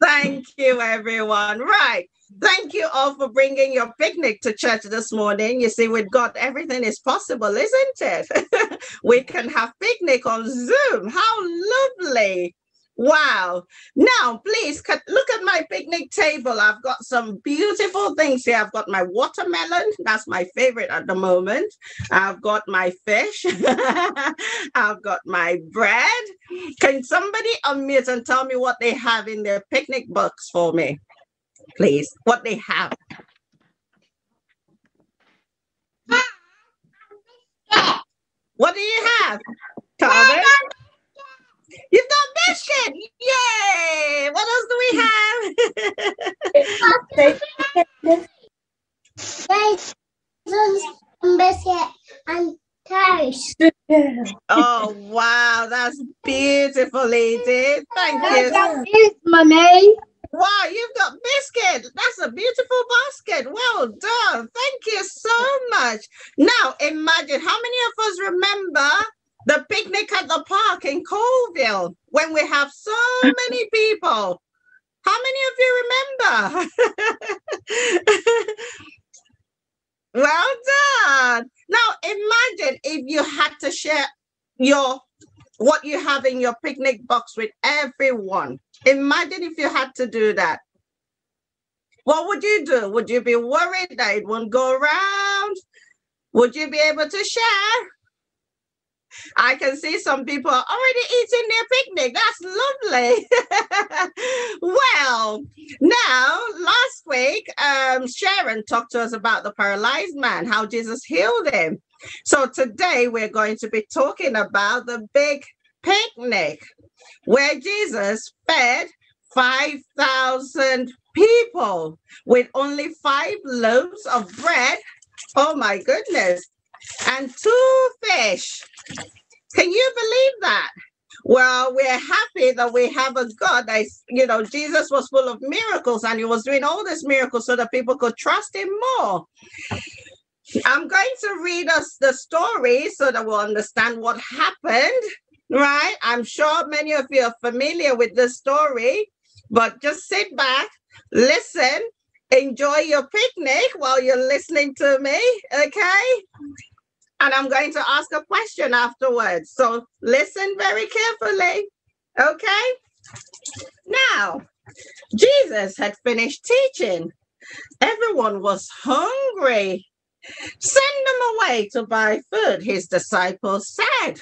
Thank you, everyone. Right. Thank you all for bringing your picnic to church this morning. You see, with God, everything is possible, isn't it? We can have picnic on Zoom. How lovely. Wow. Now, please look at my picnic table. I've got some beautiful things here. I've got my watermelon. That's my favorite at the moment. I've got my fish. I've got my bread. Can somebody unmute and tell me what they have in their picnic box for me, please? What they have? What do you have, Carmen? You've got biscuit! Yay! What else do we have? Biscuit and toast. Oh, wow. That's beautiful, Edith. Thank you. That's Mummy. Wow, you've got biscuit. That's a beautiful basket. Well done. Thank you so much. Now, imagine how many of us remember the picnic at the park in Colville when we have so many people. How many of you remember? Well done. Now, imagine if you had to share what you have in your picnic box with everyone. Imagine if you had to do that. What would you do? Would you be worried that it won't go around? Would you be able to share? I can see some people are already eating their picnic. That's lovely. Well, now, last week, Sharon talked to us about the paralyzed man, how Jesus healed him. So today we're going to be talking about the big picnic where Jesus fed 5,000 people with only 5 loaves of bread. Oh my goodness. And 2 fish. Can you believe that? Well, we're happy that we have a God that, Jesus was full of miracles and he was doing all these miracles so that people could trust him more. I'm going to read us the story so that we'll understand what happened, right? I'm sure many of you are familiar with the story, but just sit back, listen, enjoy your picnic while you're listening to me, okay? And I'm going to ask a question afterwards. So listen very carefully, okay? Now, Jesus had finished teaching. Everyone was hungry. Send them away to buy food, his disciples said.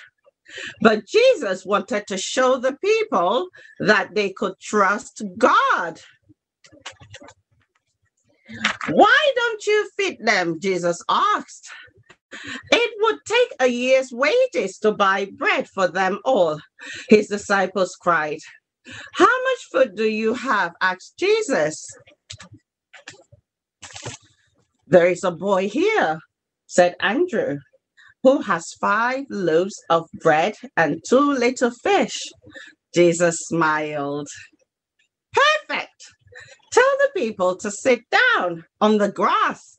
But Jesus wanted to show the people that they could trust God. Why don't you feed them? Jesus asked. It would take a year's wages to buy bread for them all, his disciples cried. How much food do you have? Asked Jesus. There is a boy here, said Andrew, who has 5 loaves of bread and 2 little fish. Jesus smiled. Perfect. Tell the people to sit down on the grass.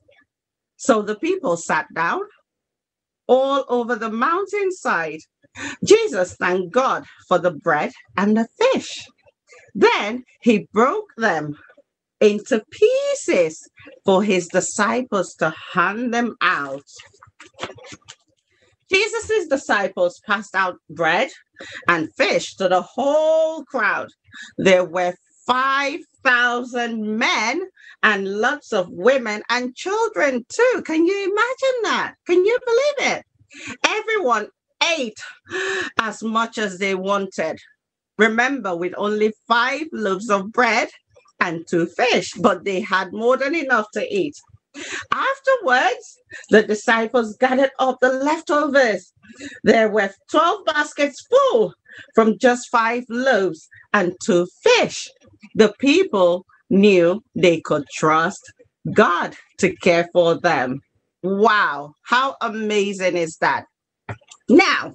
So the people sat down all over the mountainside. Jesus thanked God for the bread and the fish. Then he broke them into pieces for his disciples to hand them out. Jesus' disciples passed out bread and fish to the whole crowd. There were 5,000 men and lots of women and children too. Can you imagine that? Can you believe it? Everyone ate as much as they wanted. Remember, with only 5 loaves of bread and 2 fish, but they had more than enough to eat. Afterwards, the disciples gathered up the leftovers. There were 12 baskets full from just 5 loaves and 2 fish. The people knew they could trust God to care for them. Wow, how amazing is that? Now,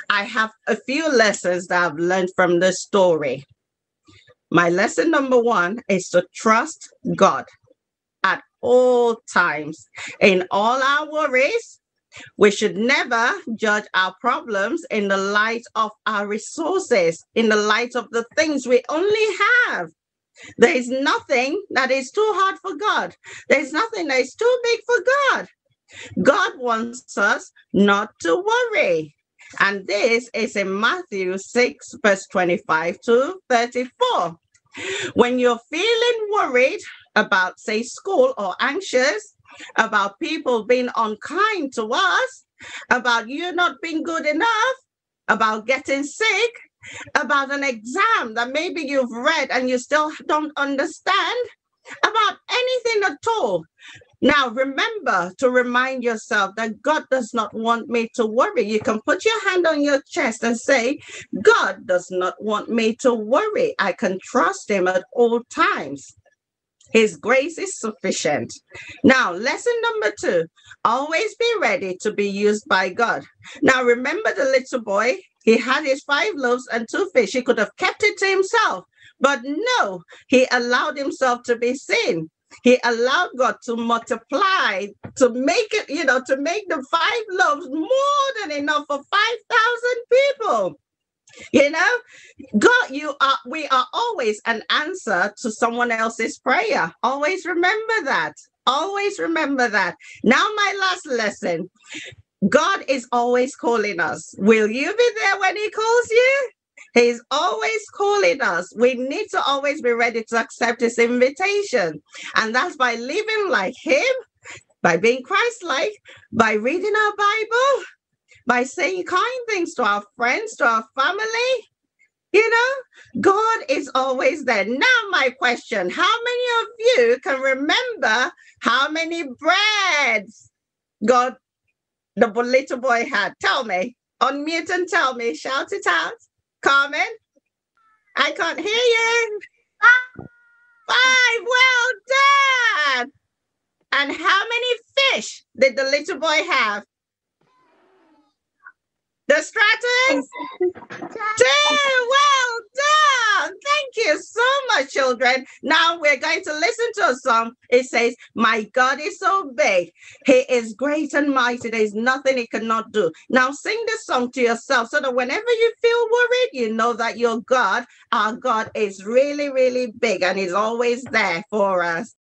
I have a few lessons that I've learned from this story. My lesson number 1 is to trust God at all times. In all our worries, We should never judge our problems in the light of our resources, in the light of the things we only have. There is nothing that is too hard for God. There is nothing that is too big for God. God wants us not to worry. And this is in Matthew 6, verse 25 to 34. When you're feeling worried about, say, school, or anxious about people being unkind to us, about you not being good enough, about getting sick, about an exam that maybe you've read and you still don't understand, about anything at all. Now, remember to remind yourself that God does not want me to worry. You can put your hand on your chest and say, God does not want me to worry. I can trust him at all times. His grace is sufficient. Now, lesson number 2, always be ready to be used by God. Now, remember the little boy, he had his 5 loaves and 2 fish. He could have kept it to himself, but no, he allowed himself to be seen. He allowed God to multiply, to make it, to make the 5 loaves more than enough for 5,000 people. God, we are always an answer to someone else's prayer. Always remember that. Always remember that. Now, my last lesson. God is always calling us. Will you be there when he calls you? He's always calling us. We need to always be ready to accept his invitation. And that's by living like him, by being Christ-like, by reading our Bible, by saying kind things to our friends, to our family. God is always there. Now, my question, how many of you can remember how many breads God, the little boy, had? Tell me. Unmute and tell me. Shout it out. Carmen? I can't hear you. 5. Well done. And how many fish did the little boy have? The Strattons? 2. Well done. Thank you so much, children. Now we're going to listen to a song. It says, my God is so big. He is great and mighty. There's nothing he cannot do. Now sing this song to yourself so that whenever you feel worried, you know that your God, our God, is really, really big and is always there for us.